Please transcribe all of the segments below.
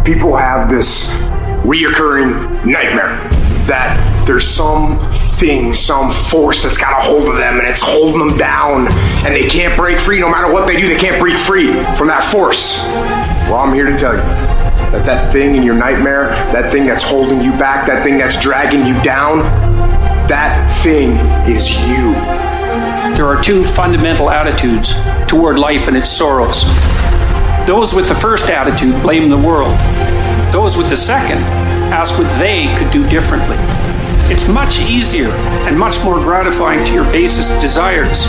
People have this reoccurring nightmare that there's something, some force that's got a hold of them and it's holding them down and they can't break free. No matter what they do, they can't break free from that force. Well, I'm here to tell you that that thing in your nightmare, that thing that's holding you back, that thing that's dragging you down, that thing is you. There are two fundamental attitudes toward life and its sorrows. Those with the first attitude blame the world. Those with the second ask what they could do differently. It's much easier and much more gratifying to your basest desires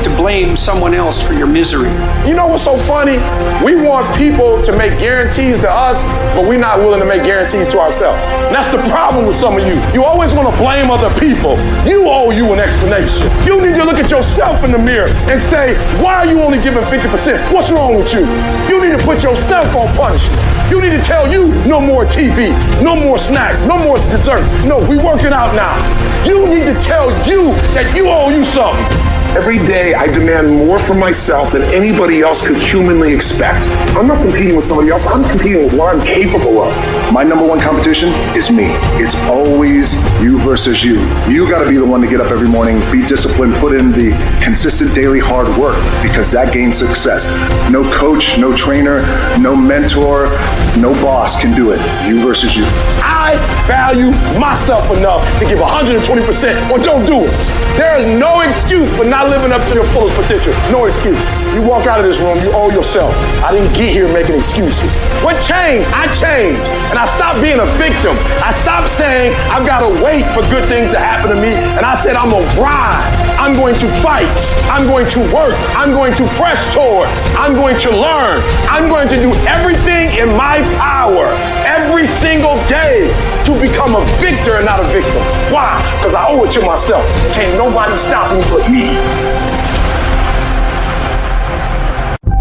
to blame someone else for your misery. You know what's so funny? We want people to make guarantees to us, but we're not willing to make guarantees to ourselves. And that's the problem with some of you. You always want to blame other people. You owe you an explanation. You need to look at yourself in the mirror and say, why are you only giving 50%? What's wrong with you? You need to put yourself on punishment. You need to tell you no more TV, no more snacks, no more desserts. No, we working out now. You need to tell you that you owe you something. Every day I demand more from myself than anybody else could humanly expect. I'm not competing with somebody else, I'm competing with what I'm capable of. My number one competition is me. It's always you versus you. You gotta be the one to get up every morning, be disciplined, put in the consistent daily hard work, because that gains success. No coach, no trainer, no mentor, no boss can do it. You versus you. I value myself enough to give 120% or don't do it. There is no excuse for not living up to your fullest potential. No excuse. You walk out of this room, you owe yourself. I didn't get here making excuses. What changed? I changed. And I stopped being a victim. I stopped saying I've got to wait for good things to happen to me. And I said I'm going to grind. I'm going to fight. I'm going to work. I'm going to press toward. I'm going to learn. I'm going to do everything in my power every single day to become a victor and not a victim. Why? Because I owe it to myself. Can't nobody stop me but me.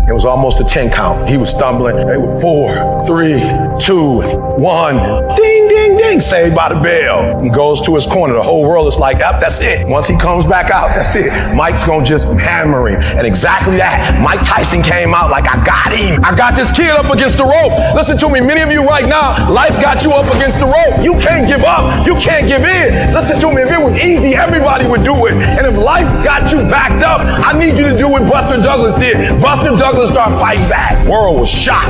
It was almost a 10 count. He was stumbling. They were 4, 3, 2, 1. Ding, ding, ding. Saved by the bell. He goes to his corner. The whole world is like, yep, that's it. Once he comes back out, that's it. Mike's gonna just hammer him. And exactly that. Mike Tyson came out like, I got him. I got this kid up against the rope. Listen to me, many of you right now, life's got you up against the rope. You can't give up. You can't give in. Listen to me, if it was easy, everybody would do it. And if life's got you backed up, I need you to do what Buster Douglas did. Buster Douglas started fighting back. World was shocked.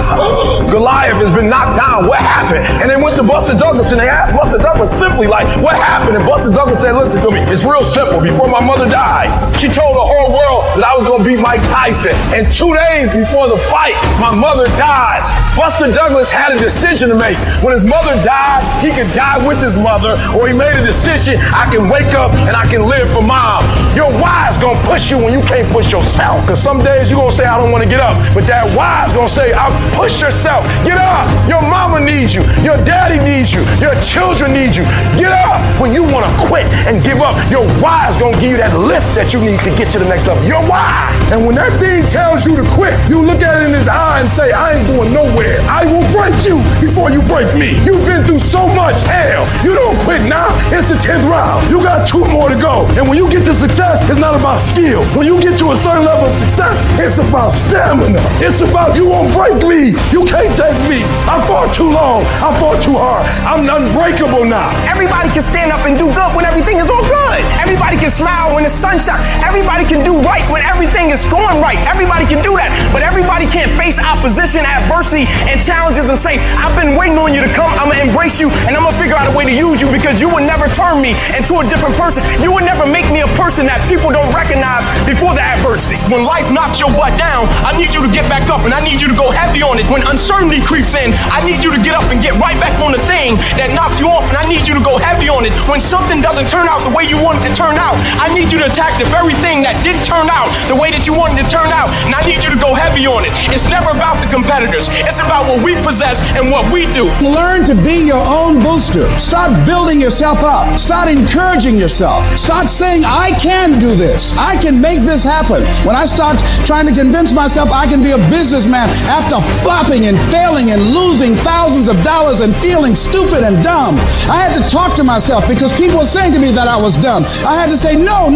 Goliath has been knocked down. What happened? And they went to Buster Douglas and they asked Buster Douglas simply like, what happened? And Buster Douglas said, listen to me, it's real simple. Before my mother died, she told the whole world that I was going to beat Mike Tyson. And 2 days before the fight, my mother died. Buster Douglas had a decision to make. When his mother died, he could die with his mother, or he made a decision, I can wake up and I can live for mom. Your why is going to push you when you can't push yourself. Because some days you're going to say, I don't want to get up. But that why is going to say, I'll push yourself. Get up. Your mama needs you. Your daddy needs you. Your children need you. Get up. When you want to quit and give up, your why is going to give you that lift that you need to get to the next level. Your why. And when that thing tells you to quit, you look at it in his eye and say, I ain't going nowhere. I will break you before you break me. You've been through so much hell. You don't quit now. It's the 10th round. You got 2 more to go. And when you get to success, it's not about skill. When you get to a certain level of success, it's about stamina. It's about you won't break me. You can't take me. I fought too long. I fought too hard. I'm unbreakable now. Everybody can stand up and do good when everything is all good. Everybody can smile when the sun shines. Everybody can do right when everything is going right. Everybody can do that. But everybody can't face opposition, adversity, and challenges and say, I've been waiting on you to come. I'm going to embrace you and I'm going to figure out a way to use you, because you would never turn me into a different person. You would never make me a person that people don't recognize before the adversity. When life knocks your butt down, I need you to get back up and I need you to go heavy on it. When uncertainty creeps in, I need you to get up and get right back on the thing that knocked you off, and I need you to go heavy on it. When something doesn't turn out the way you wanted to turn out, I need you to attack the very thing that didn't turn out the way that you wanted to turn out, and I need you to go heavy on it. It's never about the competitors. It's about what we possess and what we do. Learn to be your own booster. Start building yourself up. Start encouraging yourself. Start saying, I can do this. I can make this happen. When I start trying to convince myself I can be a businessman after flopping and failing and losing thousands thousands of dollars and feeling stupid and dumb. I had to talk to myself because people were saying to me that I was dumb. I had to say, no,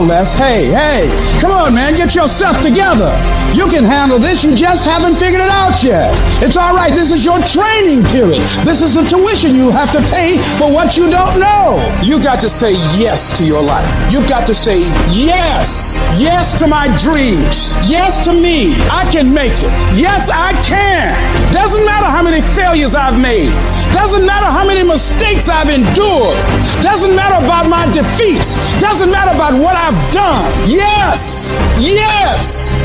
Les. Hey, come on, man, get yourself together. You can handle this, you just haven't figured it out yet. It's all right, this is your training period. This is the tuition you have to pay for what you don't know. You got to say yes to your life. You've got to say yes. Yes to my dreams. Yes to me. I can make it. Yes, I can. Doesn't matter how many failures I've made. Doesn't matter how many mistakes I've endured. Doesn't matter about my defeats. Doesn't matter about what I've done. Yes.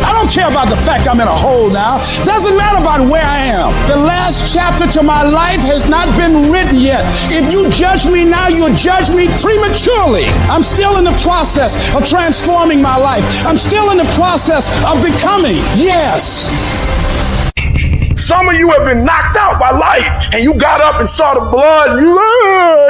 I don't care about the fact I'm in a hole now. Doesn't matter about where I am. The last chapter to my life has not been written yet. If you judge me now, you'll judge me prematurely. I'm still in the process of transforming my life. I'm still in the process of becoming. Yes. Some of you have been knocked out by life and you got up and saw the blood.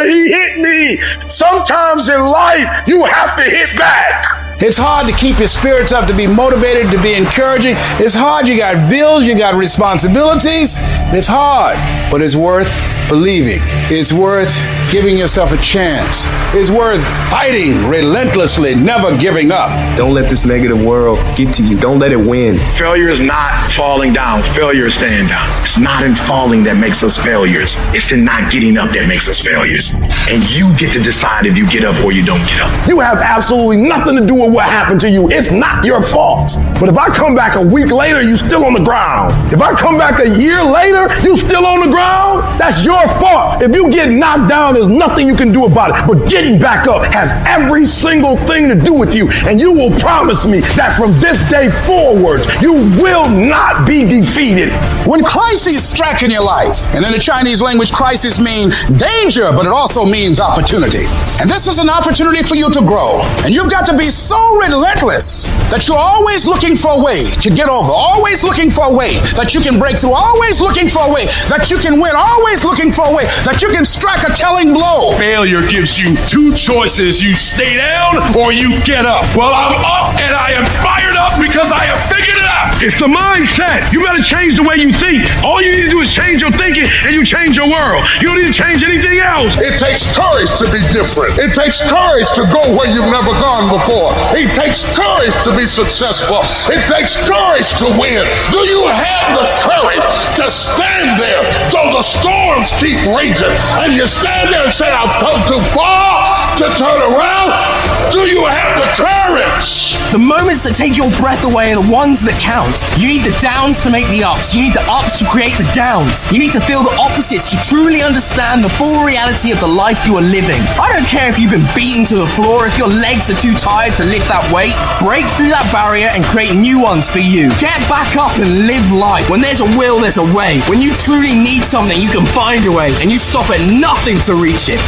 He hit me. Sometimes in life, you have to hit back. It's hard to keep your spirits up, to be motivated, to be encouraging. It's hard. You got bills, you got responsibilities. It's hard, but it's worth believing. It's worth giving yourself a chance. It's worth fighting relentlessly, never giving up. Don't let this negative world get to you. Don't let it win. Failure is not falling down. Failure is staying down. It's not in falling that makes us failures. It's in not getting up that makes us failures. And you get to decide if you get up or you don't get up. You have absolutely nothing to do with what happened to you. It's not your fault. But if I come back a week later, you still on the ground. If I come back a year later, you still on the ground, that's your fault. If you get knocked down, there's nothing you can do about it. But getting back up has every single thing to do with you. And you will promise me that from this day forward, you will not be defeated. When crises strike in your life, and in the Chinese language, crisis means danger, but it also means opportunity. And this is an opportunity for you to grow. And you've got to be so relentless that you're always looking for a way to get over, always looking for a way that you can break through, always looking for a way that you can win, always looking for a way that you can strike a telling blow. Failure gives you two choices. You stay down or you get up. Well, I'm up and I am fired up because I have figured it out. It's a mindset. You got to change the way you think. All you need to do is change your thinking and you change your world. You don't need to change anything else. It takes courage to be different. It takes courage to go where you've never gone before. It takes courage to be successful. It takes courage to win. Do you have the courage to stand there though the storms keep raging and you stand there and say, I've come too far to turn around? Do you have the courage? The moments that take your breath away are the ones that count. You need the downs to make the ups. You need the ups to create the downs. You need to feel the opposites to truly understand the full reality of the life you are living. I don't care if you've been beaten to the floor, if your legs are too tired to lift that weight. Break through that barrier and create new ones for you. Get back up and live life. When there's a will, there's a way. When you truly need something, you can find a way, and you stop at nothing to reach it.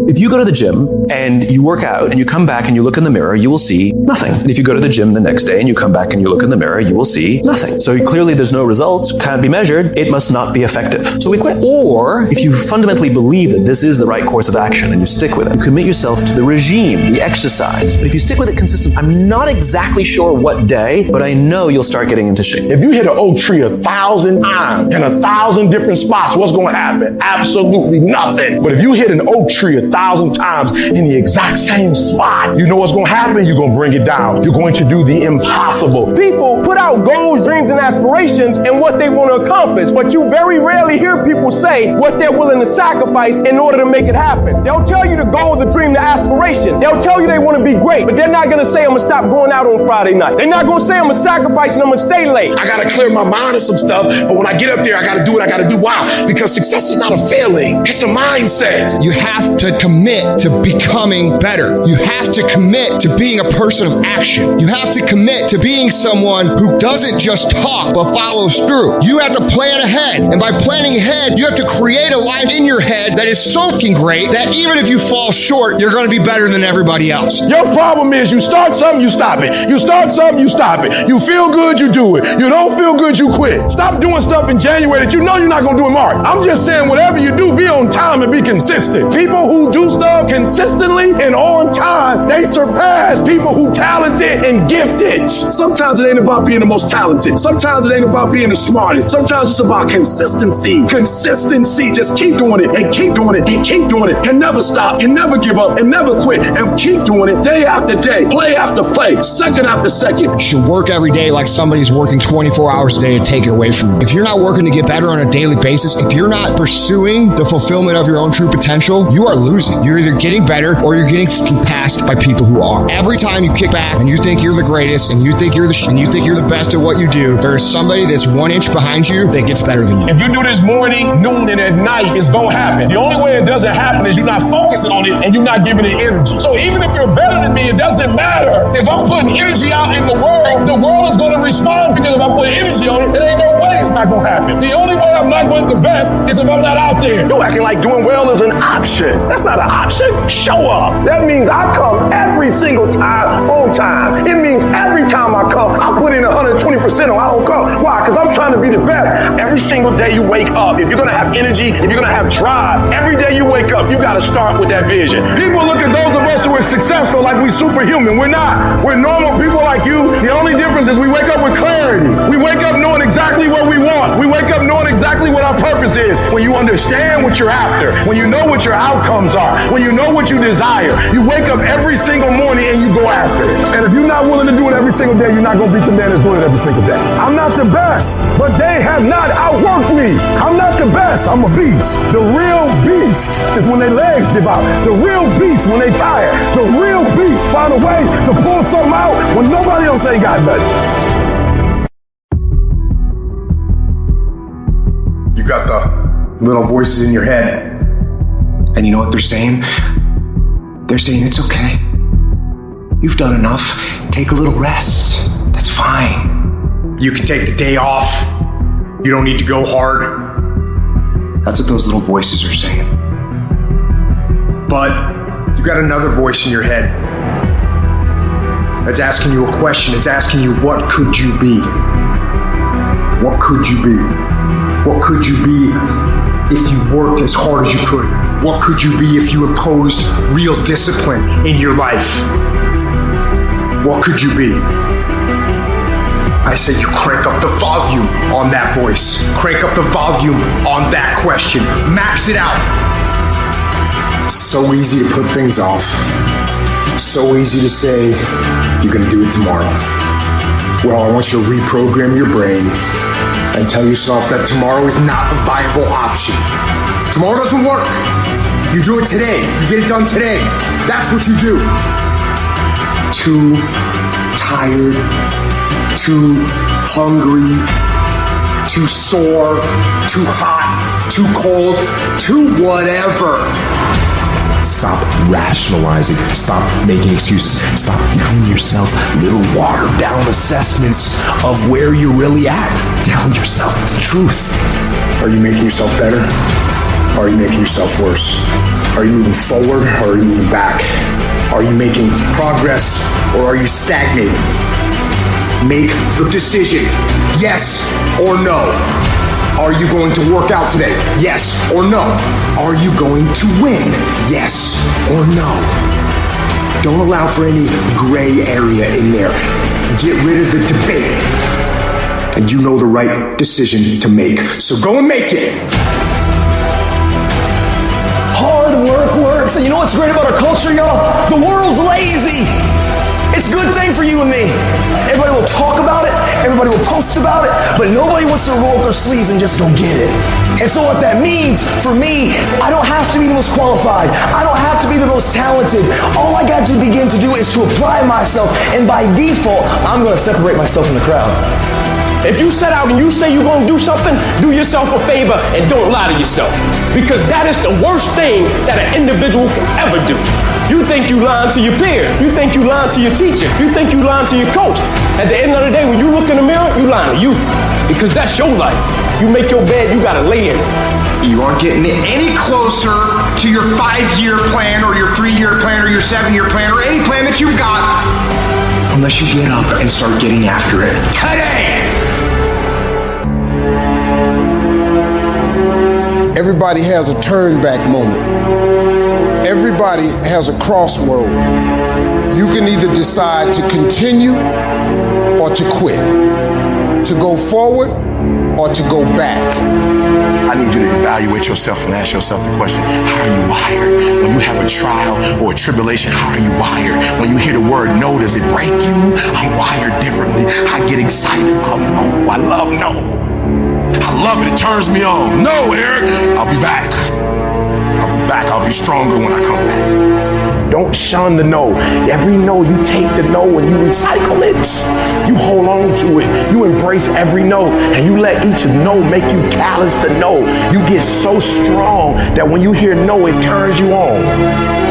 If you go to the gym and you work out and you come back and you look in the mirror, you will see nothing. And if you go to the gym the next day and you come back and you look in the mirror, you will see nothing. So clearly there's no results, can't be measured, it must not be effective. So we quit. Or if you fundamentally believe that this is the right course of action and you stick with it, you commit yourself to the regime, the exercise. But if you stick with it consistently, I'm not exactly sure what day, but I know you'll start getting into shape. If you hit an oak tree 1,000 times in 1,000 different spots, what's going to happen? Absolutely nothing. But if you hit an oak tree 1,000 times in the exact same spot, you know what's going to happen? You're going to bring it down. You're going to do the impossible. People put out goals, dreams, and aspirations and what they want to accomplish, but you very rarely hear people say what they're willing to sacrifice in order to make it happen. They'll tell you the goal, the dream, the aspiration. They'll tell you they want to be great, but they're not going to say, I'm going to stop going out on Friday night. They're not going to say, I'm going to sacrifice and I'm going to stay late. I got to clear my mind of some stuff, but when I get up there, I got to do what I got to do. Why? Because success is not a feeling. It's a mindset. You have to commit to becoming better. You have to commit to being a person of action. You have to commit to being someone who doesn't just talk but follows through. You have to plan ahead. And by planning ahead, you have to create a life in your head that is so fucking great that even if you fall short, you're going to be better than everybody else. Your problem is you start something, you stop it. You start something, you stop it. You feel good, you do it. You don't feel good, you quit. Stop doing stuff in January that you know you're not going to do in March. I'm just saying whatever you do, be on time and be consistent. People who do accused of consistently and on time, they surpass people who talented and gifted. Sometimes it ain't about being the most talented. Sometimes it ain't about being the smartest. Sometimes it's about consistency. Consistency. Just keep doing it and keep doing it and keep doing it and never stop and never give up and never quit and keep doing it day after day, play after play, second after second. You should work every day like somebody's working 24 hours a day to take it away from you. If you're not working to get better on a daily basis, if you're not pursuing the fulfillment of your own true potential, you are losing. You're either getting better or you're getting passed by people who are. Every time you kick back and you think you're the greatest and you think you're the best at what you do, there's somebody that's 1 inch behind you that gets better than you. If you do this morning, noon, and at night, it's gonna happen. The only way it doesn't happen is you're not focusing on it and you're not giving it energy. So even if you're better than me, it doesn't matter. If I'm putting energy out in the world is gonna respond, because if I put energy on it, it ain't no way it's not gonna happen. The only way I'm not going the best is if I'm not out there. You're acting like doing well is an option. That's not an option. Show up. That means I come every single time on time. It means every time I come, I put in 120% or I don't come. Why? Because I'm trying to be the best. Every single day you wake up, if you're gonna have energy, if you're gonna have drive, every day you wake up, you gotta start with that vision. People look at those of us who are successful like we superhuman. We're not. We're normal people like you. The only difference is we wake up with clarity. We wake up knowing exactly what we want. We wake up knowing exactly what our purpose is. When you understand what you're after, when you know what your outcomes are, when you know what you desire, you wake up every single morning and you go after it. And if you're not willing to do it every single day, you're not gonna beat the man that's doing it every single day. I'm not the best, but they have not outworked me. I'm not the best, I'm a beast. The real beast is when their legs give out. The real beast when they tired. The real beast find a way to pull something out when nobody else ain't got nothing. You got the little voices in your head. And you know what they're saying? They're saying it's okay. You've done enough. Take a little rest. That's fine. You can take the day off. You don't need to go hard. That's what those little voices are saying. But you got another voice in your head that's asking you a question. It's asking you, what could you be? What could you be? What could you be if you worked as hard as you could? What could you be if you imposed real discipline in your life? What could you be? I say you crank up the volume on that voice. Crank up the volume on that question. Max it out. So easy to put things off. So easy to say, you're gonna do it tomorrow. Well, I want you to reprogram your brain and tell yourself that tomorrow is not a viable option. Tomorrow doesn't work. You do it today. You get it done today. That's what you do. Too tired, too hungry, too sore, too hot, too cold, too whatever. Stop rationalizing. Stop making excuses. Stop telling yourself little watered down assessments of where you're really at. Tell yourself the truth. Are you making yourself better? Or are you making yourself worse? Are you moving forward or are you moving back? Are you making progress or are you stagnating? Make the decision, yes or no. Are you going to work out today? Yes or no. Are you going to win? Yes or no. Don't allow for any gray area in there. Get rid of the debate. And you know the right decision to make. So go and make it. Hard work works. And you know what's great about our culture, y'all? The world's lazy. It's a good thing for you and me. Everybody will talk about it. Everybody will post about it. But nobody wants to roll up their sleeves and just go get it. And so what that means for me, I don't have to be the most qualified. I don't have to be the most talented. All I got to begin to do is to apply myself. And by default, I'm going to separate myself from the crowd. If you set out and you say you're going to do something, do yourself a favor and don't lie to yourself. Because that is the worst thing that an individual can ever do. You think you lying to your peers. You think you lying to your teacher. You think you lying to your coach. At the end of the day, when you look in the mirror, you lying to you. Because that's your life. You make your bed, you got to lay in it. You aren't getting any closer to your 5-year plan or your 3-year plan or your 7-year plan or any plan that you've got unless you get up and start getting after it today. Everybody has a turn back moment. Everybody has a crossroad. You can either decide to continue or to quit, to go forward or to go back. I need you to evaluate yourself and ask yourself the question, how are you wired? When you have a trial or a tribulation, how are you wired? When you hear the word no, does it break you? I'm wired differently. I get excited about no. I love no. I love it. It turns me on. No, Eric, I'll be back. I'll be back. I'll be stronger when I come back. Don't shun the no. Every no, you take the no and you recycle it. You hold on to it. You embrace every no and you let each no make you callous to no. You get so strong that when you hear no, it turns you on.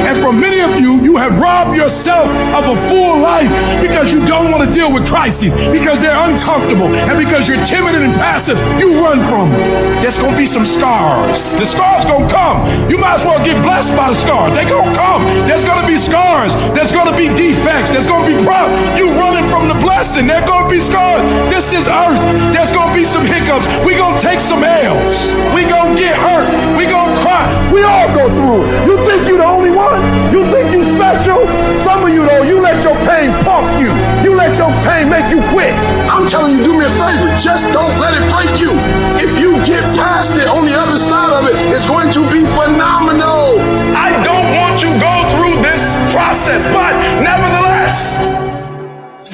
And for many of you, you have robbed yourself of a full life because you don't want to deal with crises, because they're uncomfortable, and because you're timid and passive, you run from them. There's going to be some scars. The scars going to come. You might as well get blessed by the scars. They're going to come. There's going to be scars. There's going to be defects. There's going to be problems. You running from the blessing. There's going to be scars. This is earth. There's going to be some hiccups. We're going to take some L's. We're going to get hurt. We're going to cry. We all go through it. You think you're the only one? You think you special? Some of you though, you let your pain pump you. You let your pain make you quit. I'm telling you, do me a favor. Just don't let it break you. If you get past it, on the other side of it, it's going to be phenomenal. I don't want you to go through this process, but nevertheless,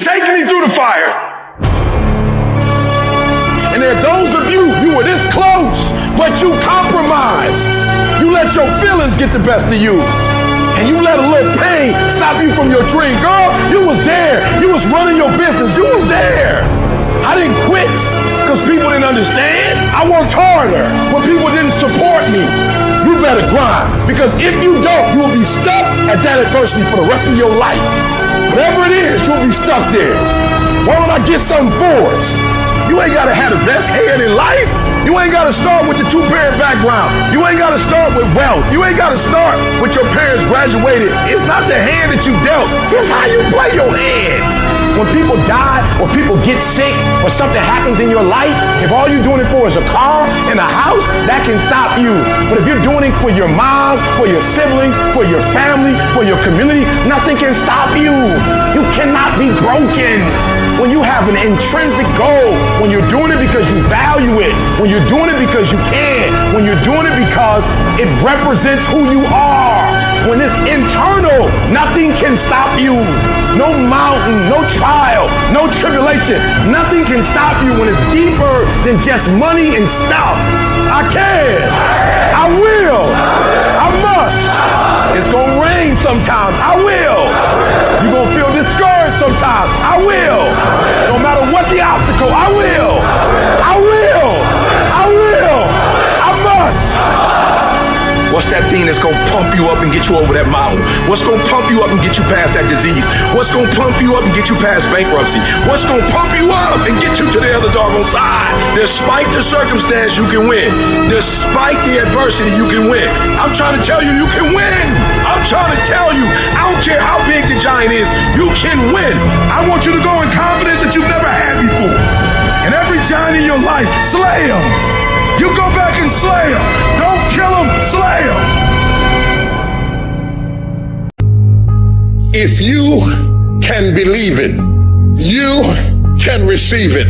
take me through the fire. And there are those of you were this close, but you compromised. You let your feelings get the best of you. And you let a little pain stop you from your dream. Girl, you was there. You was running your business. You was there. I didn't quit because people didn't understand. I worked harder when people didn't support me. You better grind, because if you don't, you will be stuck at that adversity for the rest of your life. Whatever it is, you'll be stuck there. Why don't I get something for us? You ain't got to have the best hand in life. You ain't got to start with the two-parent background. You ain't got to start with wealth. You ain't got to start with your parents graduated. It's not the hand that you dealt. It's how you play your hand. When people die or people get sick or something happens in your life, if all you're doing it for is a car and a house, that can stop you. But if you're doing it for your mom, for your siblings, for your family, for your community, nothing can stop you. You cannot be broken. When you have an intrinsic goal, when you're doing it because you value it, when you're doing it because you can, when you're doing it because it represents who you are, when it's internal, nothing can stop you. No mountain, no trial, no tribulation, nothing can stop you when it's deeper than just money and stuff. I can, I will, I must. It's gonna rain sometimes, I will. You're gonna feel discouraged sometimes, I will. No matter what the obstacle, I will. I will. I will. I must. What's that thing that's gonna pump you up and get you over that mountain? What's gonna pump you up and get you past that disease? What's gonna pump you up and get you past bankruptcy? What's gonna pump you up and get you to the other doggone side? Despite the circumstance, you can win. Despite the adversity, you can win. I'm trying to tell you, you can win. I'm trying to tell you, I don't care how big the giant is, you can win. I want you to go in confidence that you've never had before. And every giant in your life, slay him. You go back and slay him. Don't kill him, slay him. If you can believe it, you can receive it.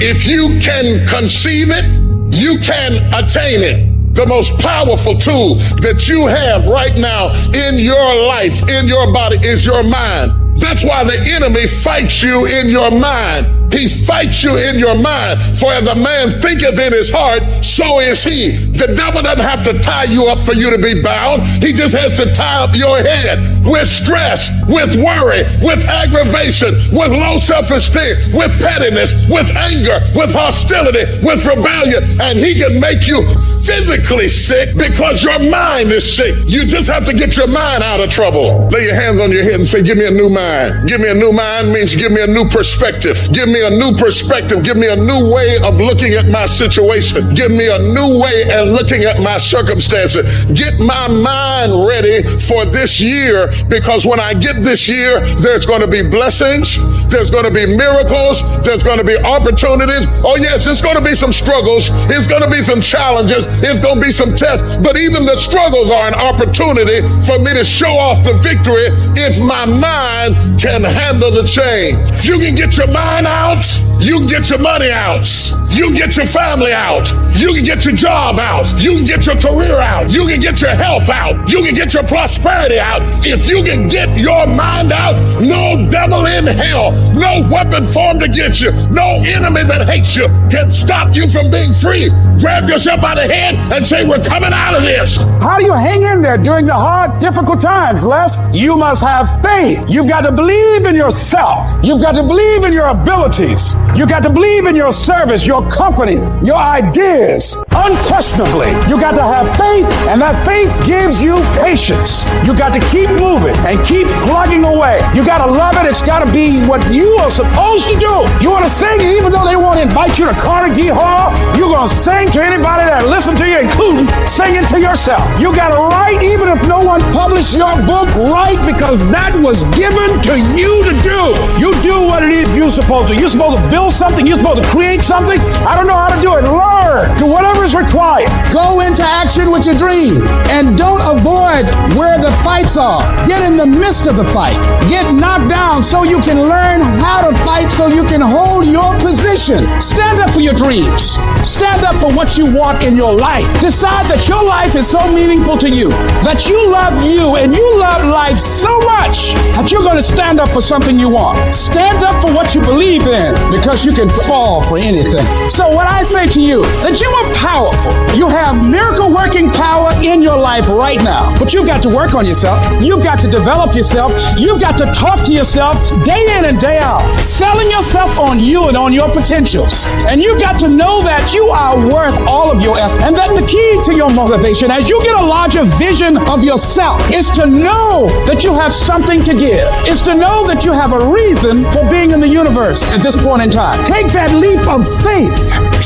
If you can conceive it, you can attain it. The most powerful tool that you have right now in your life, in your body, is your mind. That's why the enemy fights you in your mind. He fights you in your mind. For as a man thinketh in his heart, so is he. The devil doesn't have to tie you up for you to be bound. He just has to tie up your head with stress, with worry, with aggravation, with low self-esteem, with pettiness, with anger, with hostility, with rebellion. And he can make you physically sick because your mind is sick. You just have to get your mind out of trouble. Lay your hands on your head and say, give me a new mind. Give me a new mind means give me a new perspective. Give me a new perspective. Give me a new way of looking at my situation. Give me a new way of looking at my circumstances. Get my mind ready for this year, because when I get this year, there's going to be blessings. There's going to be miracles. There's going to be opportunities. Oh yes, it's going to be some struggles. It's going to be some challenges. It's going to be some tests. But even the struggles are an opportunity for me to show off the victory if my mind can handle the change. If you can get your mind out, you can get your money out. You can get your family out. You can get your job out. You can get your career out. You can get your health out. You can get your prosperity out. If you can get your mind out, no devil in hell, no weapon formed against you, no enemy that hates you can stop you from being free. Grab yourself by the head and say, we're coming out of this. How do you hang in there during the hard, difficult times, Les? You must have faith. You've got to believe in yourself. You've got to believe in your abilities. You've got to believe in your service, your company, your ideas. Unquestionably, you got to have faith, and that faith gives you patience. You got to keep moving and keep plugging away. You got to love it. It's got to be what you are supposed to do. You want to sing, even though they won't invite you to Carnegie Hall, you're going to sing to anybody that listens to you, including singing to yourself. You got to write, even if no one published your book, write, because that was given to you to do. You do what it is you're supposed to. You're supposed to build something. You're supposed to create something. I don't know how to do it. Learn. Do whatever is required. Go into action with your dream, and don't avoid where the fights are. Get in the midst of the fight. Get knocked down so you can learn how to fight, so you can hold your position. Stand up for your dreams. Stand up for what you want in your life. Decide that your life is so meaningful to you, that you love you and you love life so much that you're going to stand up for something you want. Stand up for what you believe in, because you can fall for anything. So what I say to you, that you are powerful. You have miracle working power in your life right now, but you've got to work on yourself. You've got to develop yourself. You've got to talk to yourself day in and day out, selling yourself on you and on your potentials. And you've got to know that you are worth all of your effort, and that the key to your motivation, as you get a larger vision of yourself, is to know that you have something to give. It's to know that you have a reason for being in the universe at this point in time. Take that leap of faith,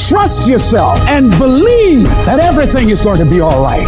trust yourself, and believe that everything is going to be all right.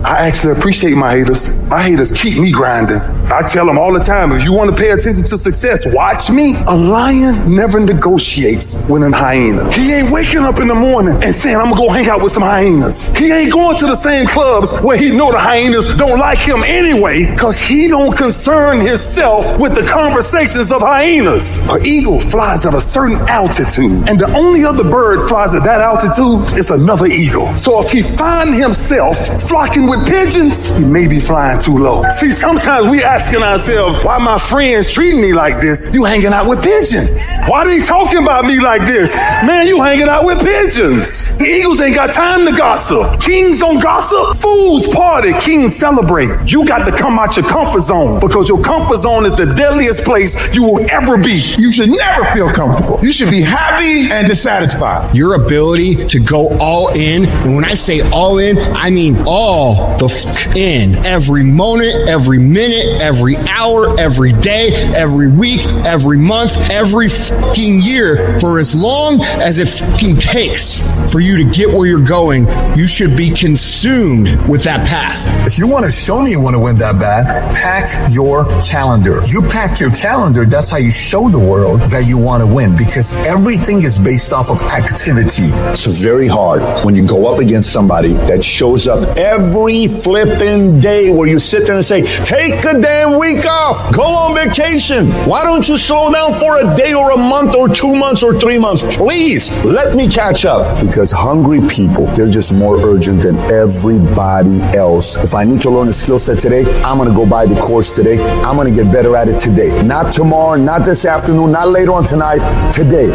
I actually appreciate my haters. My haters keep me grinding. I tell them all the time, if you want to pay attention to success, watch me. A lion never negotiates with a hyena. He ain't waking up in the morning and saying, I'm gonna go hang out with some hyenas. He ain't going to the same clubs where he know the hyenas don't like him anyway, because he don't concern himself with the conversations of hyenas. An eagle flies at a certain altitude, and the only other bird flies at that altitude is another eagle. So if he find himself flocking with pigeons, he may be flying too low. See, sometimes we asking ourselves, why my friends treating me like this? You hanging out with pigeons. Why they talking about me like this? Man, you hanging out with pigeons. Eagles ain't got time to gossip. Kings don't gossip. Fools party, kings celebrate. You got to come out your comfort zone, because your comfort zone is the deadliest place you will ever be. You should never feel comfortable. You should be happy and dissatisfied. Your ability to go all in, and when I say all in, I mean all the f*** in. Every moment, every minute, every hour, every day, every week, every month, every fucking year, for as long as it fucking takes for you to get where you're going. You should be consumed with that path. If you want to show me you want to win that bad, pack your calendar. You pack your calendar, that's how you show the world that you want to win, because everything is based off of activity. It's very hard when you go up against somebody that shows up every flipping day, where you sit there and say, take a damn week off, go on vacation. Why don't you slow down for a day or a month or 2 months or 3 months? Please let me catch up. Because hungry people, they're just more urgent than everybody else. If I need to learn a skill set today, I'm going to go buy the course today. I'm going to get better at it today. Not tomorrow, not this afternoon, not later on tonight, today.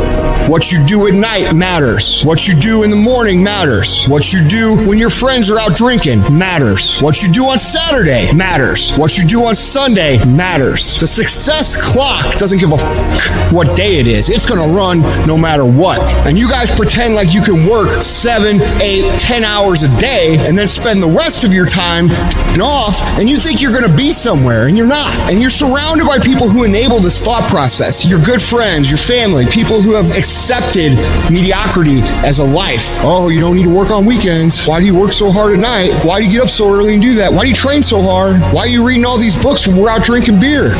What you do at night matters. What you do in the morning matters. What you do when your friends are out drinking matters. What you do on Saturday matters. What you do on Sunday matters. The success clock doesn't give a fuck what day it is. It's gonna run no matter what. And you guys pretend like you can work 7, 8, 10 hours a day and then spend the rest of your time and off, and you think you're gonna be somewhere, and you're not. And you're surrounded by people who enable this thought process. Your good friends, your family, people who have accepted mediocrity as a life. Oh, you don't need to work on weekends. Why do you work so hard at night? Why do you get up so early and do that? Why do you train so hard? Why are you reading all these books when we're out drinking beer?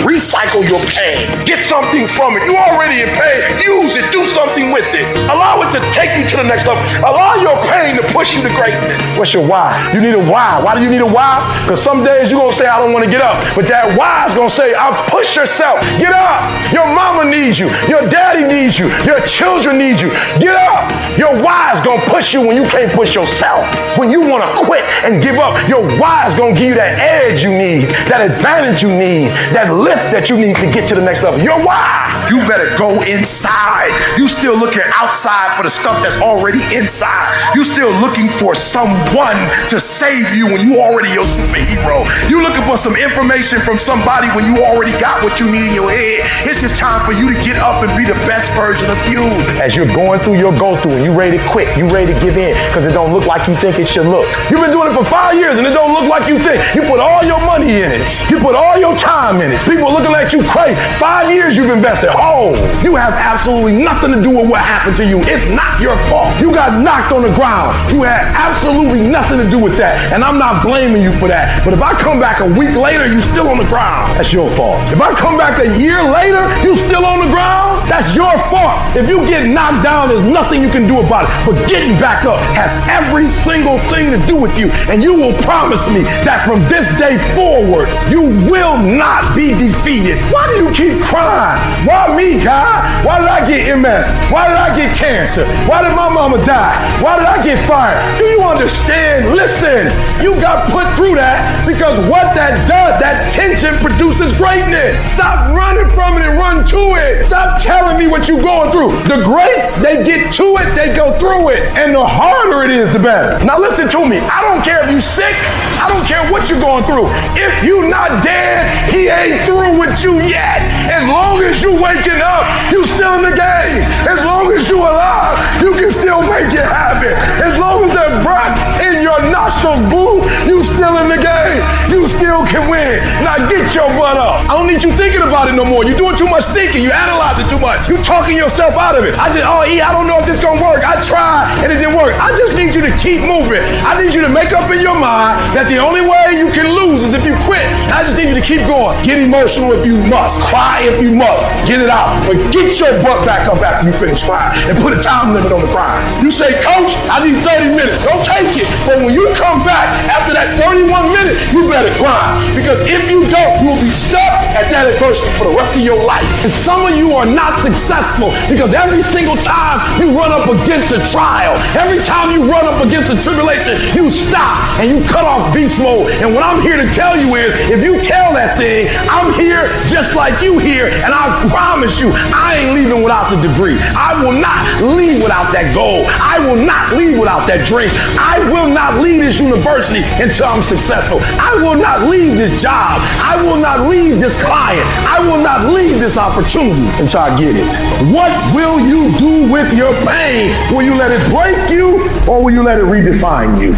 Recycle your pain. Get something from it. You already in pain. Use it. Do something with it. Allow it to take you to the next level. Allow your pain to push you to greatness. What's your why? You need a why. Why do you need a why? Because some days you're going to say, I don't want to get up. But that why is going to say, I'll push yourself. Get up. Your mama needs you. Your daddy needs you. Your children need you. Get up. Your why is going to push you when you can't push yourself. When you want to quit and give up, your why is going to give you that edge you need, that advantage you need, that lift that you need to get to the next level. Your why. You better go inside. You still looking outside for the stuff that's already inside. You still looking for someone to save you when you already your superhero. You looking for some information from somebody when you already got what you need in your head. It's just time for you to get up and be the best version of you. As you're going through your go-through and you ready to quit, you ready to give in because it don't look like you think it should look. You've been doing it for 5 years and it don't look like you think. You put all your money in it. You put all your time in it. People are looking at you crazy. 5 years you've invested. Oh, you have absolutely nothing to do with what happened to you. It's not your fault. You got knocked on the ground. You had absolutely nothing to do with that. And I'm not blaming you for that. But if I come back a week later, you still on the ground. That's your fault. If I come back a year later, you still on the ground. That's your fault. If you get knocked down, there's nothing you can do about it. But getting back up has every single thing to do with you. And you will promise me that from this day forward, you will not be defeated. Why do you keep crying? Why me, God? Why did I get MS? Why did I get cancer? Why did my mama die? Why did I get fired? Do you understand? Listen, you got put through that because what that does, that tension produces greatness. Stop running from it and run to it. Stop telling me what you're going through. The greats, they get to it, they go through it. And the harder it is, the better. Now listen to me. I don't care if you're sick. I don't care what you're going through. If you're not dead, he ain't through with you yet. As long as you waking up, you still in the game. As long as you alive, you can still make it happen. As long as that breath in your nostrils, boo, you still in the game. You still can win. Now get your butt up. I don't need you thinking about it no more. You're doing too much thinking. You analyzing too much. You talking yourself out of it. I don't know if this gonna work. I tried and it didn't work. I just need you to keep moving. I need you to make up in your mind that the only way you can lose is if you quit. I just need you to keep going. Get emotional if you must. Cry if you must. Get it out. But get your butt back up after you finish crying and put a time limit on the crying. You say, Coach, I need 30 minutes. Don't take it. But when you come back after that 31 minutes, you better grind. Because if you don't, you will be stuck at that adversity for the rest of your life. And some of you are not successful because every single time you run up against a trial, every time you run up against a tribulation, you stop and you cut off beast mode. And what I'm here to tell you is, if you tell that thing, I'm here just like you here, and I promise you, I ain't leaving without the degree. I will not leave without that goal. I will not leave without that dream. I will not leave this university until I'm successful. I will not leave this job. I will not leave this client. I will not leave this opportunity until I get it. What will you do with your pain? Will you let it break you, or will you let it redefine you?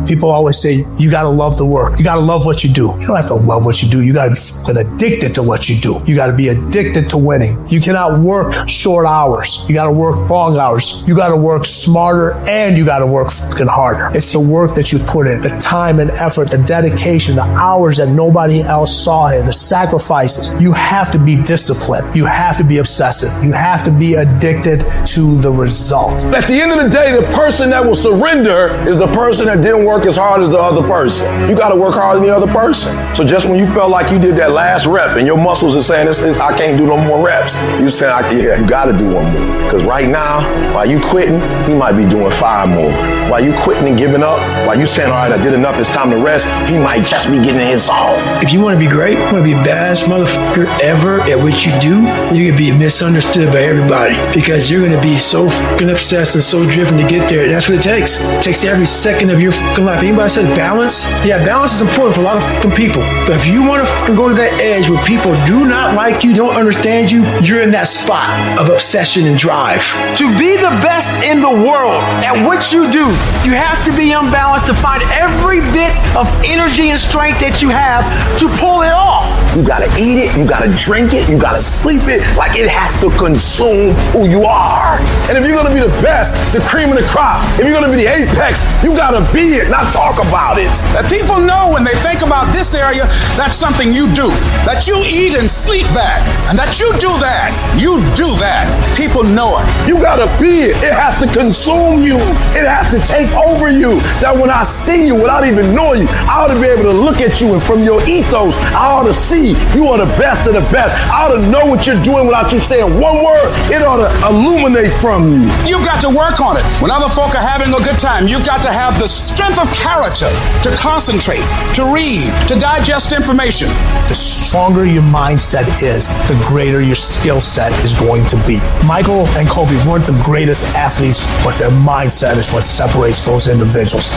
People always say, you got to love the work. You got to love what you do. You don't have to love what you do. You got to be fucking addicted to what you do. You got to be addicted to winning. You cannot work short hours. You got to work long hours. You got to work smarter, and you got to work fucking harder. It's the work that you put in, the time and effort, the dedication, the hours that nobody else saw here, the sacrifices. You have to be disciplined. You have to be obsessive. You have to be addicted to the result. At the end of the day, the person that will surrender is the person that didn't work as hard as the other person. You got to work harder than the other person. So just when you felt like you did that last rep and your muscles are saying, I can't do no more reps, you say, yeah, you got to do one more. Because right now, while you quitting, he might be doing 5 more. While you quitting and giving up, while you saying, all right, I did enough, it's time to rest, he might just be getting in his zone. If you want to be great, you want to be the baddest motherfucker ever at what you do, you're going to be misunderstood by everybody because you're going to be so fucking obsessed and so driven to get there. That's what it takes. It takes every second of your fucking life. life. Anybody says balance? Yeah, balance is important for a lot of fucking people. But if you want to go to that edge where people do not like you, don't understand you, you're in that spot of obsession and drive. To be the best in the world at what you do, you have to be unbalanced to find every bit of energy and strength that you have to pull it off. You gotta eat it, you gotta drink it, you gotta sleep it, like it has to consume who you are. And if you're gonna be the best, the cream of the crop, if you're gonna be the apex, you gotta be it, not talk about it. That people know when they think about this area, that's something you do. That you eat and sleep that. And that you do that. You do that. People know it. You gotta be it. It has to consume you. It has to take over you. That when I see you, without even knowing you, I ought to be able to look at you, and from your ethos, I ought to see you are the best of the best. I ought to know what you're doing without you saying one word. It ought to illuminate from you. You've got to work on it. When other folk are having a good time, you've got to have the strength of character to concentrate, to read, to digest information. The stronger your mindset is, the greater your skill set is going to be. Michael and Kobe weren't the greatest athletes, but their mindset is what separates those individuals.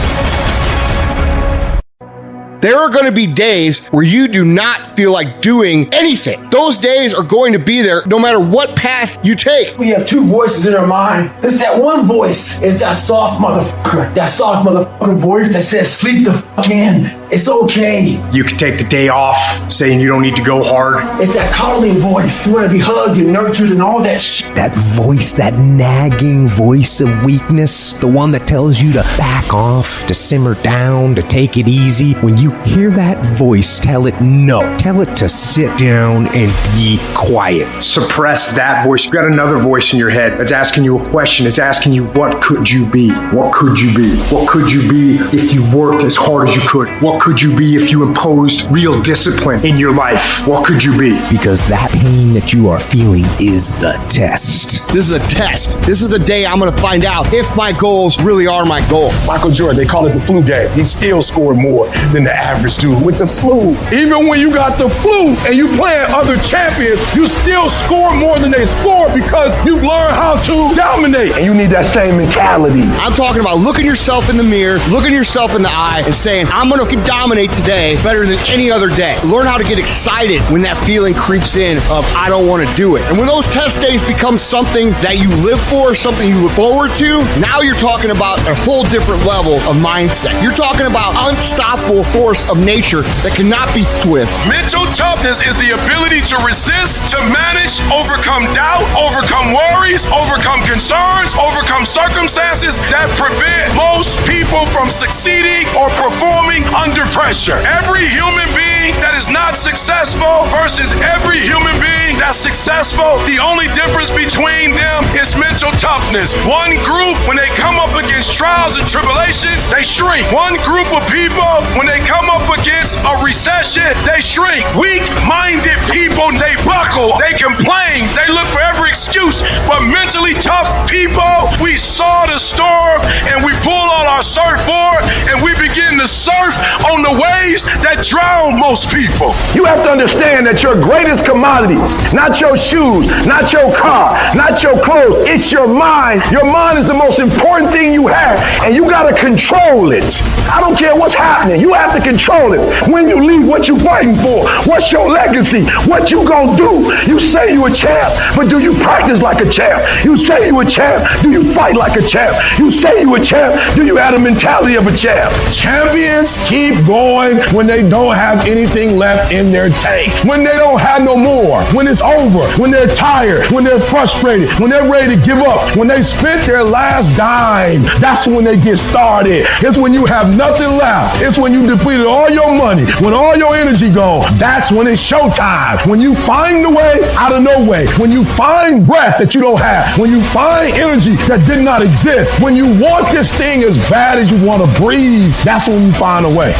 There are going to be days where you do not feel like doing anything. Those days are going to be there no matter what path you take. We have two voices in our mind. There's that one voice. It's that soft motherfucker. That soft motherfucking voice that says, sleep the fuck in. It's okay. You can take the day off saying you don't need to go hard. It's that coddling voice. You want to be hugged and nurtured and all that shit. That voice, that nagging voice of weakness, the one that tells you to back off, to simmer down, to take it easy. When you hear that voice, tell it no. Tell it to sit down and be quiet. Suppress that voice. You've got another voice in your head that's asking you a question. It's asking you, what could you be? What could you be? What could you be if you worked as hard as you could? What could you be if you imposed real discipline in your life? What could you be? Because that pain that you are feeling is the test. This is a test. This is the day I'm going to find out if my goals really are my goal. Michael Jordan, they call it the flu game. He still scored more than the average dude with the flu. Even when you got the flu and you playing other champions, you still score more than they score because you've learned how to dominate. And you need that same mentality. I'm talking about looking yourself in the mirror, looking yourself in the eye and saying, I'm going to dominate today better than any other day. Learn how to get excited when that feeling creeps in of I don't want to do it. And when those test days become something that you live for, something you look forward to, now you're talking about a whole different level of mindset. You're talking about unstoppable force of nature that cannot be with. Mental toughness is the ability to resist, to manage, overcome doubt, overcome worries, overcome concerns, overcome circumstances that prevent most people from succeeding or performing under pressure. Every human being that is not successful versus every human being that's successful, the only difference between them is mental toughness. One group, when they come up against trials and tribulations, they shrink. One group of people, when they come up against a recession, they shrink. Weak-minded people, they buckle, they complain, they look for every excuse. But mentally tough people, we saw the storm and we pull on our surfboard and we begin to surf on the waves that drown most people. You have to understand that your greatest commodity, not your shoes, not your car, not your clothes, it's your mind. Your mind is the most important thing you have, and you gotta control it. I don't care what's happening, you have to control it. When you leave, what you fighting for? What's your legacy? What you gonna do? You say you a champ, but do you practice like a champ? You say you a champ, do you fight like a champ? You say you a champ, do you have the mentality of a champ? Champions keep going when they don't have anything left in their tank. When they don't have no more. When it's over. When they're tired. When they're frustrated. When they're ready to give up. When they spent their last dime. That's when they get started. It's when you have nothing left. It's when you depleted all your money. When all your energy gone. That's when it's showtime. When you find the way out of no way. When you find breath that you don't have. When you find energy that did not exist. When you want this thing as bad as you want to breathe. That's when you find a way.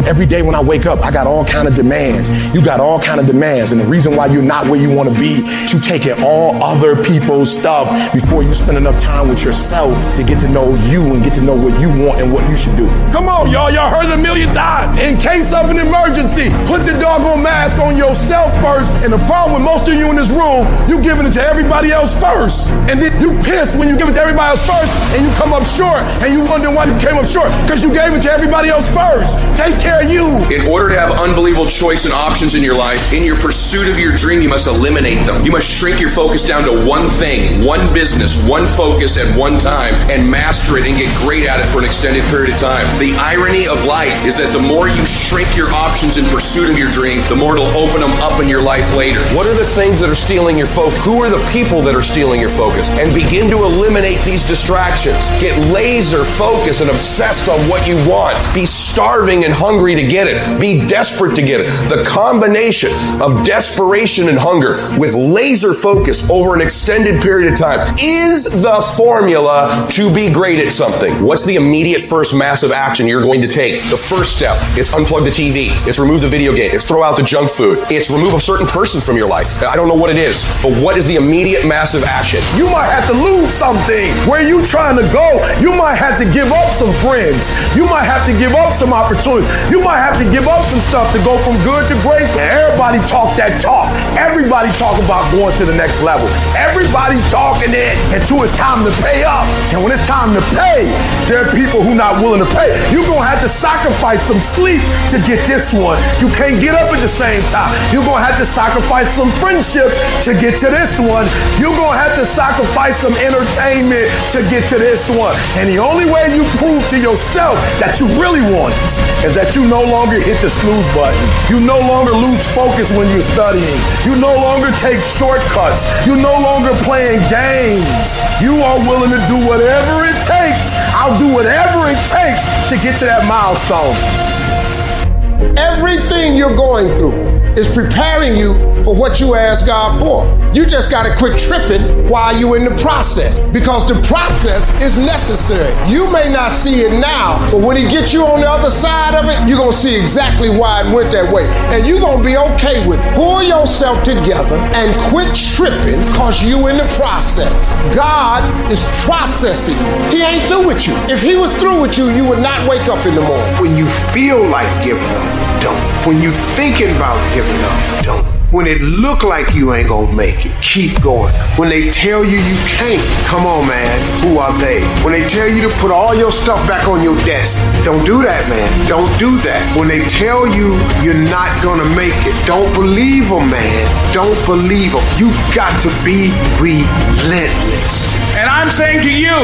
Every day when I wake up, I got all kind of demands. You got all kind of demands. And the reason why you're not where you want to be, you taking all other people's stuff before you spend enough time with yourself to get to know you and get to know what you want and what you should do. Come on, y'all. Y'all heard it a million times. In case of an emergency, put the doggone mask on yourself first. And the problem with most of you in this room, you giving it to everybody else first. And then you pissed when you give it to everybody else first and you come up short and you wonder why you came up short because you gave it to everybody else first. Take care of you. In order to have unbelievable choice and options in your life, in your pursuit of your dream, you must eliminate them. You must shrink your focus down to one thing, one business, one focus at one time, and master it and get great at it for an extended period of time. The irony of life is that the more you shrink your options in pursuit of your dream, the more it'll open them up in your life later. What are the things that are stealing your focus? Who are the people that are stealing your focus? And begin to eliminate these distractions. Get laser focused and obsessed on what you want. Be starving and hungry to get it. Be desperate to get it. The combination of desperation and hunger with laser focus over an extended period of time is the formula to be great at something. What's the immediate first massive action you're going to take? The first step, it's unplug the TV. It's remove the video game. It's throw out the junk food. It's remove a certain person from your life. I don't know what it is, but what is the immediate massive action? You might have to lose something. Where you trying to go, you might have to give up some friends. You might have to give up some opportunities. You might have to give up some stuff to go from good to great. Everybody talk that talk. Everybody talk about going to the next level. Everybody's talking it until it's time to pay up. And when it's time to pay, there are people who not willing to pay. You're going to have to sacrifice some sleep to get this one. You can't get up at the same time. You're going to have to sacrifice some friendship to get to this one. You're going to have to sacrifice some entertainment to get to this one. And the only way you prove to yourself that you really want it is that you no longer hit the snooze button. You no longer lose focus when you're studying. You no longer take shortcuts. You no longer playing games. You are willing to do whatever it takes. I'll do whatever it takes to get to that milestone. Everything you're going through is preparing you for what you asked God for. You just got to quit tripping while you're in the process, because the process is necessary. You may not see it now, but when he gets you on the other side of it, you're going to see exactly why it went that way. And you're going to be okay with it. Pull yourself together and quit tripping because you in the process. God is processing you. He ain't through with you. If he was through with you, you would not wake up in the morning. When you feel like giving up, don't. When you thinking about giving up, don't. When it look like you ain't gonna make it, keep going. When they tell you you can't, come on, man, who are they? When they tell you to put all your stuff back on your desk, don't do that, man. Don't do that. When they tell you you're not gonna make it, don't believe them, man. Don't believe them. You got to be relentless. And I'm saying to you,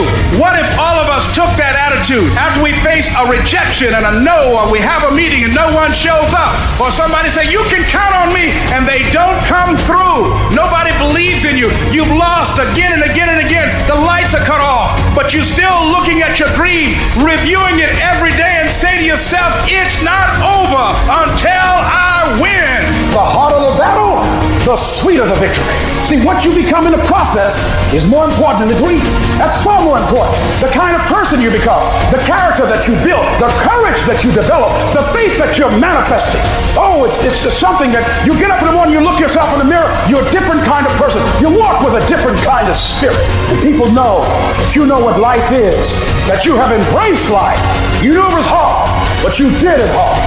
what if all of us took that attitude after we face a rejection and a no, or we have a meeting and no one shows up, or somebody say, you can count on me, and they don't come through. Nobody believes in you. You've lost again and again and again. The lights are cut off, but you're still looking at your dream, reviewing it every day, and say to yourself, it's not over until I win. The harder the battle, the sweeter the victory. See, what you become in the process is more important than the dream. That's far more important. The kind of person you become, the character that you build, the courage that you develop, the faith that you're manifesting. Oh, it's just something that you get up in the morning, you look yourself in the mirror, you're a different kind of person. You walk with a different kind of spirit. And people know that you know what life is, that you have embraced life. You knew it was hard, but you did it hard.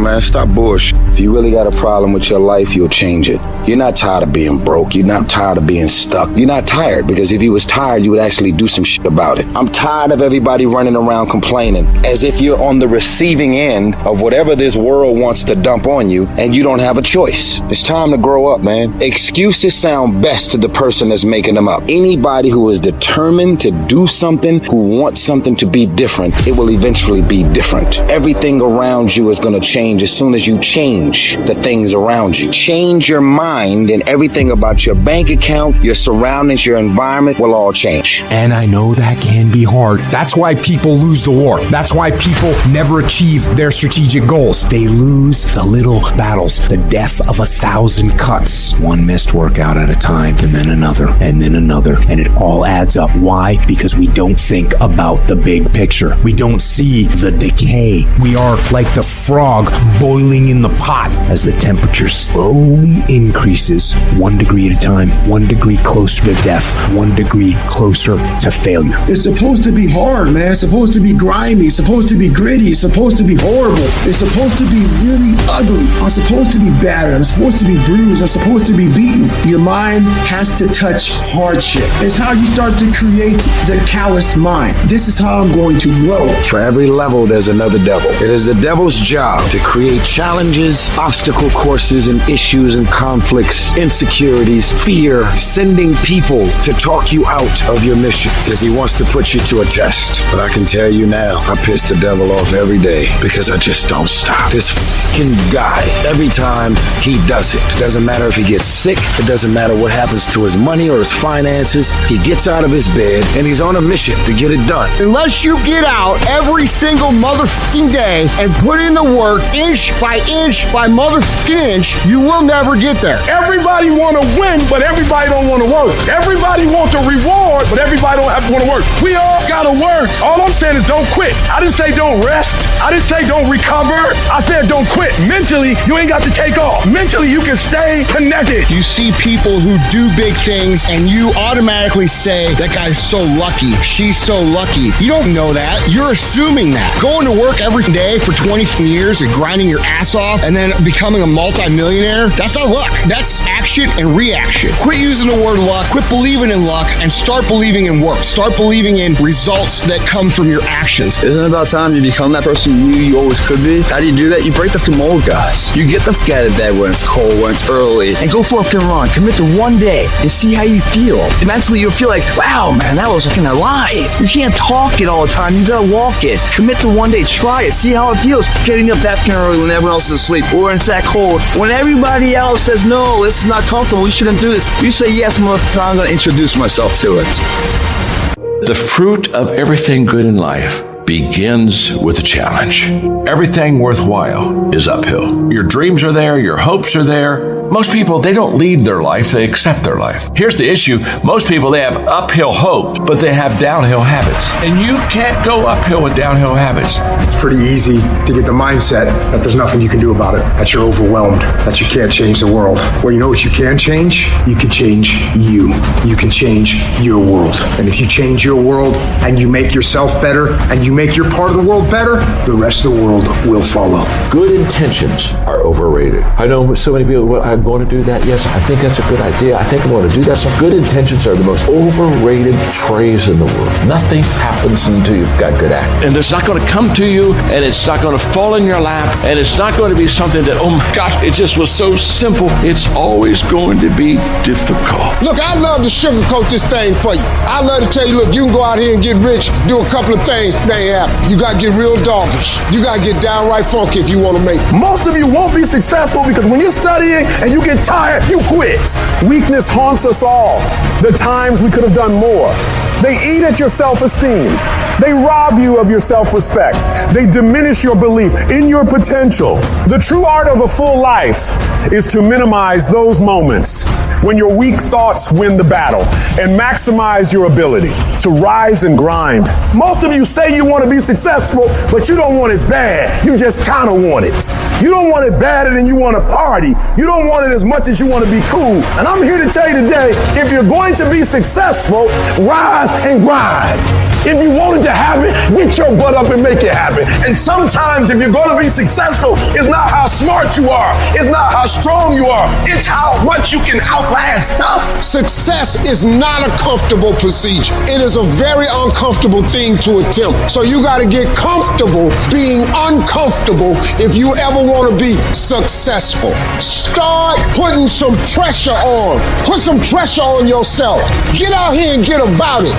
Man, stop bullshit. If you really got a problem with your life, you'll change it. You're not tired of being broke. You're not tired of being stuck. You're not tired, because if you was tired, you would actually do some shit about it. I'm tired of everybody running around complaining as if you're on the receiving end of whatever this world wants to dump on you and you don't have a choice. It's time to grow up, man. Excuses sound best to the person that's making them up. Anybody who is determined to do something, who wants something to be different, it will eventually be different. Everything around you is going to change as soon as you change the things around you. Change your mind mind and everything about your bank account, your surroundings, your environment will all change. And I know that can be hard. That's why people lose the war. That's why people never achieve their strategic goals. They lose the little battles, the death of 1,000 cuts. One missed workout at a time, and then another, and then another, and it all adds up. Why? Because we don't think about the big picture. We don't see the decay. We are like the frog boiling in the pot as the temperature slowly increases 1 degree at a time, 1 degree closer to death, 1 degree closer to failure. It's supposed to be hard, man. It's supposed to be grimy. It's supposed to be gritty. It's supposed to be horrible. It's supposed to be really ugly. I'm supposed to be battered. I'm supposed to be bruised. I'm supposed to be beaten. Your mind has to touch hardship. It's how you start to create the calloused mind. This is how I'm going to grow. For every level, there's another devil. It is the devil's job to create challenges, obstacle courses, and issues and conflicts, insecurities, fear, sending people to talk you out of your mission because he wants to put you to a test. But I can tell you now, I piss the devil off every day because I just don't stop. This fucking guy, every time he does it, doesn't matter if he gets sick, it doesn't matter what happens to his money or his finances, he gets out of his bed and he's on a mission to get it done. Unless you get out every single motherfucking day and put in the work inch by motherfucking inch, you will never get there. Everybody want to win, but everybody don't want to work. Everybody wants a reward, but everybody don't want to work. We all got to work. All I'm saying is don't quit. I didn't say don't rest. I didn't say don't recover. I said don't quit. Mentally, you ain't got to take off. Mentally, you can stay connected. You see people who do big things and you automatically say, that guy's so lucky. She's so lucky. You don't know that. You're assuming that. Going to work every day for 20 years and grinding your ass off and then becoming a multi-millionaire, that's not luck. That's action and reaction. Quit using the word luck. Quit believing in luck and start believing in work. Start believing in results that come from your actions. Isn't it about time to become that person you always could be? How do you do that? You break the mold, guys. You get the fuck out of bed when it's cold, when it's early, and go for a fucking run. Commit to one day and see how you feel. And mentally, you'll feel like, wow, man, that was fucking alive. You can't talk it all the time. You gotta walk it. Commit to one day. Try it. See how it feels. Getting up that early when everyone else is asleep, or when it's that cold. When everybody else says, no, this is not comfortable, we shouldn't do this. You say, yes, motherfucker, I'm gonna introduce myself to it. The fruit of everything good in life begins with a challenge. Everything worthwhile is uphill. Your dreams are there, your hopes are there. Most people, they don't lead their life, they accept their life. Here's the issue. Most people, they have uphill hopes, but they have downhill habits. And you can't go uphill with downhill habits. It's pretty easy to get the mindset that there's nothing you can do about it, that you're overwhelmed, that you can't change the world. Well, you know what you can change? You can change you. You can change your world. And if you change your world and you make yourself better and you make your part of the world better, the rest of the world will follow. Good intentions are overrated. I know so many people, well, I'm going to do that. Yes, I think that's a good idea. I think I'm going to do that. So good intentions are the most overrated phrase in the world. Nothing happens until you've got good act. And it's not going to come to you, and it's not going to fall in your lap, and it's not going to be something that, oh my gosh, it just was so simple. It's always going to be difficult. Look, I'd love to sugarcoat this thing for you. I'd love to tell you, look, you can go out here and get rich, do a couple of things, they ain't happen. You got to get real doggish. You got to get downright funky if you want to make it. Most of you won't be successful because when you're studying and you get tired, you quit. Weakness haunts us all. The times we could have done more. They eat at your self-esteem. They rob you of your self-respect. They diminish your belief in your potential. The true art of a full life is to minimize those moments when your weak thoughts win the battle and maximize your ability to rise and grind. Most of you say you want to be successful, but you don't want it bad. You just kind of want it. You don't want it badder than you want to party. You don't want it as much as you want to be cool. And I'm here to tell you today, if you're going to be successful, rise and grind. If you want it to happen, get your butt up and make it happen. And sometimes if you're going to be successful, it's not how smart you are. It's not how strong you are. It's how much you can outlast stuff. Success is not a comfortable procedure. It is a very uncomfortable thing to attempt. So you got to get comfortable being uncomfortable if you ever want to be successful. Start putting some pressure on. Put some pressure on yourself. Get out here and get about it.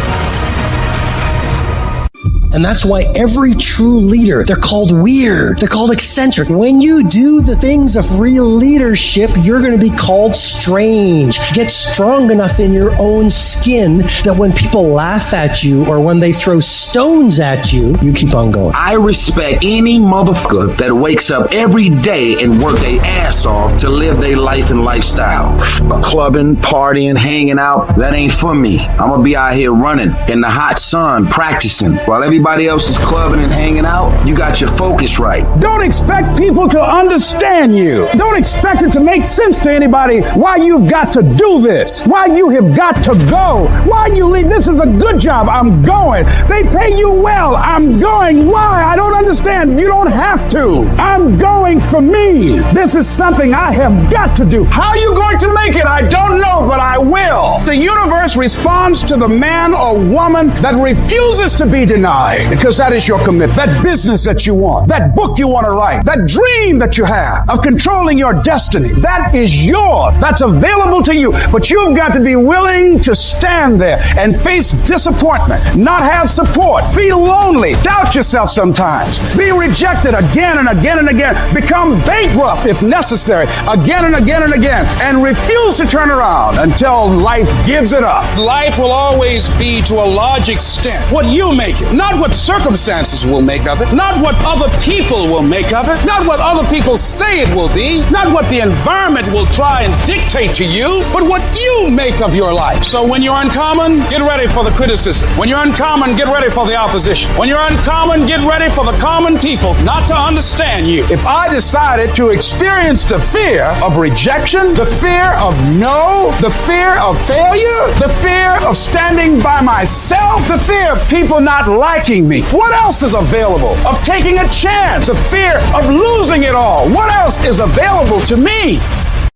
And that's why every true leader, they're called weird. They're called eccentric. When you do the things of real leadership, you're going to be called strange. Get strong enough in your own skin that when people laugh at you or when they throw stones at you, you keep on going. I respect any motherfucker that wakes up every day and work their ass off to live their life and lifestyle. Clubbing, partying, hanging out, that ain't for me. I'm gonna be out here running in the hot sun, practicing. While everybody else is clubbing and hanging out, you got your focus right. Don't expect people to understand you. Don't expect it to make sense to anybody why you've got to do this, why you have got to go, why you leave. This is a good job. I'm going. They pay you well. I'm going. Why? I don't understand. You don't have to. I'm going for me. This is something I have got to do. How are you going to make it? I don't know, but I will. The universe responds to the man or woman that refuses to be denied, because that is your commitment. That business that you want, that book you want to write, that dream that you have of controlling your destiny, that is yours. That's available to you. But you've got to be willing to stand there and face disappointment, not have support, be lonely, doubt yourself sometimes, be rejected again and again and again, become bankrupt if necessary, again and again and again, and refuse to turn around until life gives it up. Life will always be, to a large extent, what you make it, not what circumstances will make of it, not what other people will make of it, not what other people say it will be, not what the environment will try and dictate to you, but what you make of your life. So when you're uncommon, get ready for the criticism. When you're uncommon, get ready for the opposition. When you're uncommon, get ready for the common people not to understand you. If I decided to experience the fear of rejection, the fear of no, the fear of failure, the fear of standing by myself, the fear of people not liking me, what else is available? Of taking a chance, the fear of losing it all, what else is available to me?